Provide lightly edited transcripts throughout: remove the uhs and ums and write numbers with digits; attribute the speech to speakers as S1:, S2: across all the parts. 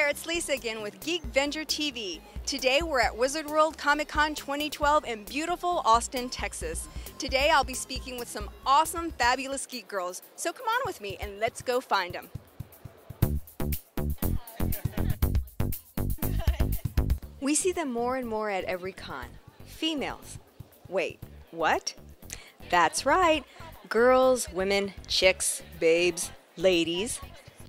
S1: there, it's Lisa again with Geekvengers TV. Today we're at Wizard World Comic Con 2012 in beautiful Austin, Texas. Today I'll be speaking with some awesome, fabulous geek girls. So come on with me and let's go find them. We see them more and more at every con. Females. Wait, what? That's right. Girls, women, chicks, babes, ladies.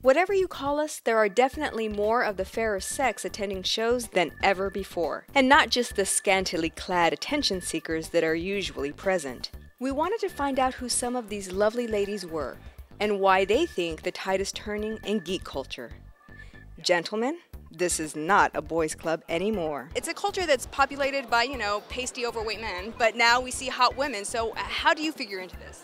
S1: Whatever you call us, there are definitely more of the fairer sex attending shows than ever before. And not just the scantily clad attention seekers that are usually present. We wanted to find out who some of these lovely ladies were, and why they think the tide is turning in geek culture. Gentlemen, this is not a boys' club anymore. It's a culture that's populated by, pasty, overweight men, but now we see hot women, so how do you figure into this?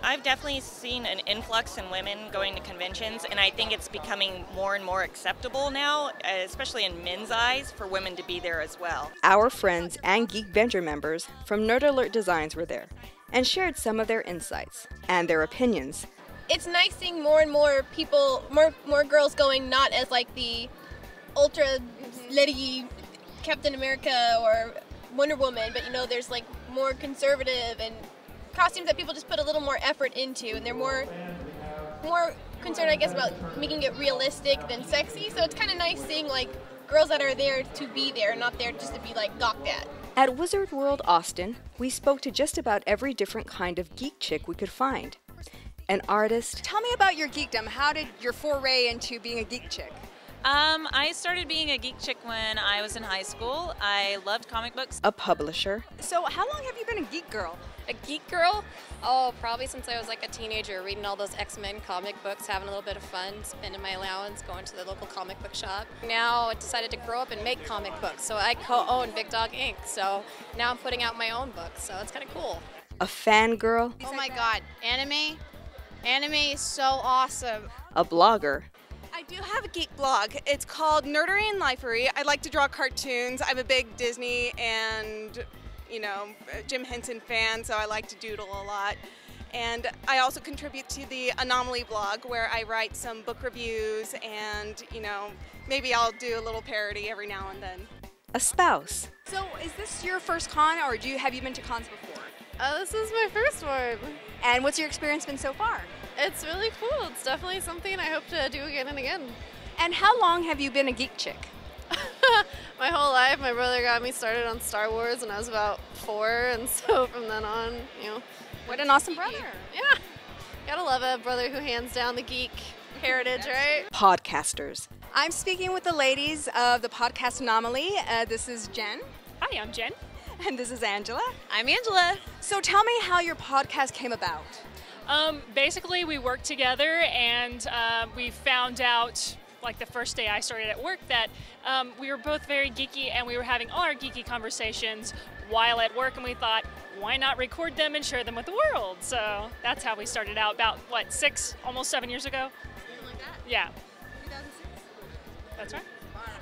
S2: I've definitely seen an influx in women going to conventions, and I think it's becoming more and more acceptable now, especially in men's eyes, for women to be there as well.
S1: Our friends and Geekvengers members from Nerd Alert Designs were there and shared some of their insights and their opinions.
S3: It's nice seeing more and more people, more girls going not as like the ultra lady Captain America or Wonder Woman, but there's like more conservative and costumes that people just put a little more effort into, and they're more concerned, I guess, about making it realistic than sexy. So it's kind of nice seeing like girls that are there to be there, not there just to be like gawked at.
S1: At Wizard World Austin, we spoke to just about every different kind of geek chick we could find. An artist. Tell me about your geekdom. How did your foray into being a geek chick?
S4: I started being a geek chick when I was in high school. I loved comic books.
S1: A publisher.
S5: So how long have you been a geek girl?
S6: A geek girl? Oh, probably since I was like a teenager, reading all those X-Men comic books, having a little bit of fun, spending my allowance, going to the local comic book shop. Now I decided to grow up and make comic books, so I co-own Big Dog Inc. So now I'm putting out my own books, so it's kind of cool.
S1: A fangirl.
S7: Oh my god, anime? Anime is so awesome.
S1: A blogger.
S5: I do have a geek blog. It's called Nerdery and Lifery. I like to draw cartoons. I'm a big Disney and, Jim Henson fan, so I like to doodle a lot. And I also contribute to the Anomaly blog, where I write some book reviews and, maybe I'll do a little parody every now and then.
S1: A spouse.
S5: So is this your first con, or have you been to cons before?
S8: This is my first one.
S5: And what's your experience been so far?
S8: It's really cool. It's definitely something I hope to do again and again.
S5: And how long have you been a geek chick?
S8: My whole life. My brother got me started on Star Wars when I was about 4, and so from then on,
S5: What an awesome brother.
S8: Yeah. Gotta love a brother who hands down the geek heritage, right?
S1: Podcasters.
S5: I'm speaking with the ladies of the podcast Anomaly. This is Jen.
S9: Hi, I'm Jen.
S5: And this is Angela.
S4: I'm Angela.
S5: So tell me how your podcast came about.
S9: Basically, we worked together, and we found out, like the first day I started at work, that we were both very geeky, and we were having all our geeky conversations while at work, and we thought, why not record them and share them with the world? So that's how we started out about, almost 7 years ago?
S5: Something like that?
S9: Yeah.
S5: 2006?
S9: That's right.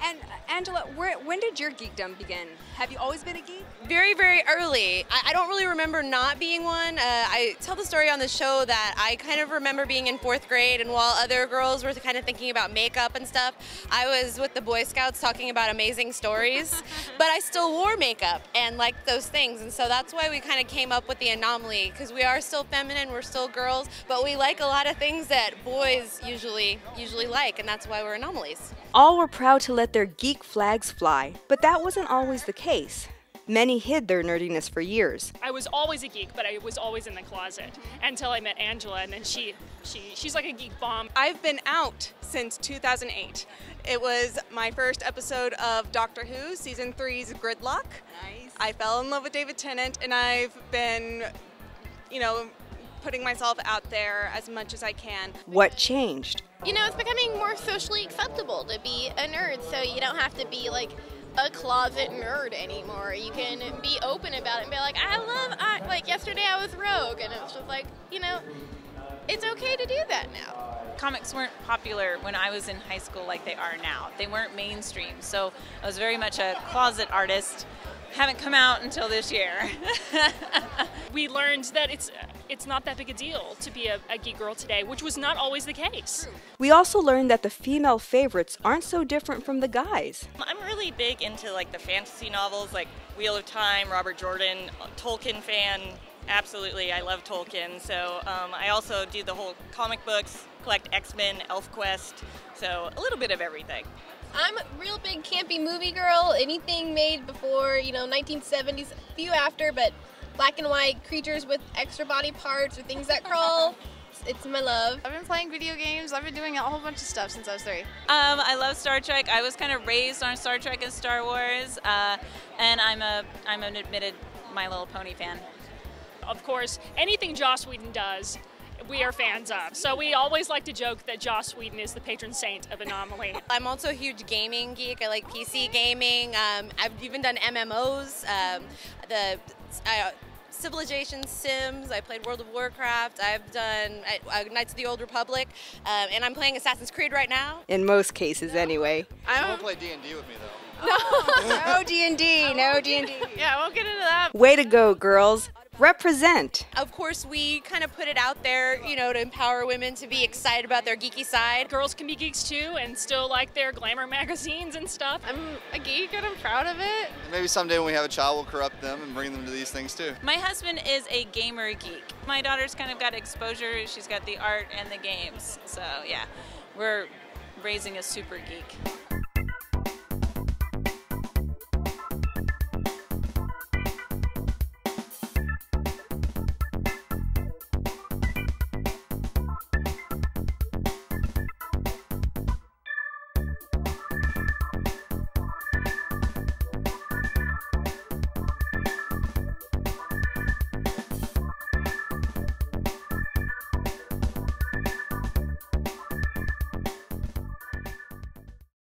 S5: And Angela, when did your geekdom begin? Have you always been a geek?
S10: Very, very early. I don't really remember not being one. I tell the story on the show that I kind of remember being in 4th grade, and while other girls were kind of thinking about makeup and stuff, I was with the Boy Scouts talking about amazing stories, but I still wore makeup and liked those things, and so that's why we kind of came up with the Anomaly, because we are still feminine, we're still girls, but we like a lot of things that boys usually like, and that's why we're anomalies.
S1: All were proud to let their geek flags fly, but that wasn't always the case. Many hid their nerdiness for years.
S9: I was always a geek, but I was always in the closet until I met Angela, and then she's like a geek bomb.
S5: I've been out since 2008. It was my first episode of Doctor Who, Season 3's Gridlock. Nice. I fell in love with David Tennant, and I've been, putting myself out there as much as I can.
S1: What changed?
S3: It's becoming more socially acceptable to be a nerd, so you don't have to be like a closet nerd anymore. You can be open about it and be like, like yesterday I was Rogue, and it was just like, it's okay to do that now.
S4: Comics weren't popular when I was in high school like they are now. They weren't mainstream, so I was very much a closet artist. Haven't come out until this year.
S9: We learned that it's not that big a deal to be a geek girl today, which was not always the case.
S1: We also learned that the female favorites aren't so different from the guys.
S2: I'm really big into like the fantasy novels, like Wheel of Time, Robert Jordan, Tolkien fan. Absolutely, I love Tolkien. So I also do the whole comic books, collect X-Men, ElfQuest, so a little bit of everything.
S3: I'm a real big campy movie girl. Anything made before, 1970s, a few after, but black and white creatures with extra body parts or things that crawl. It's my love.
S8: I've been playing video games. I've been doing a whole bunch of stuff since I was 3.
S4: I love Star Trek. I was kind of raised on Star Trek and Star Wars, and I'm an admitted My Little Pony fan.
S9: Of course, anything Joss Whedon does, we are fans of. So we always like to joke that Joss Whedon is the patron saint of Anomaly.
S10: I'm also a huge gaming geek. I like PC gaming. I've even done MMOs, Civilization, Sims. I played World of Warcraft. I've done Knights of the Old Republic, and I'm playing Assassin's Creed right now.
S1: In most cases, anyway.
S11: I won't play D&D with me, though.
S1: No D&D, no D&D.
S8: Yeah, I won't get into that.
S1: Way to go, girls. Represent.
S10: Of course, we kind of put it out there, to empower women to be excited about their geeky side.
S9: Girls can be geeks too and still like their glamour magazines and stuff.
S8: I'm a geek and I'm proud of it.
S11: Maybe someday when we have a child, we'll corrupt them and bring them to these things too.
S4: My husband is a gamer geek. My daughter's kind of got exposure. She's got the art and the games. So yeah, we're raising a super geek.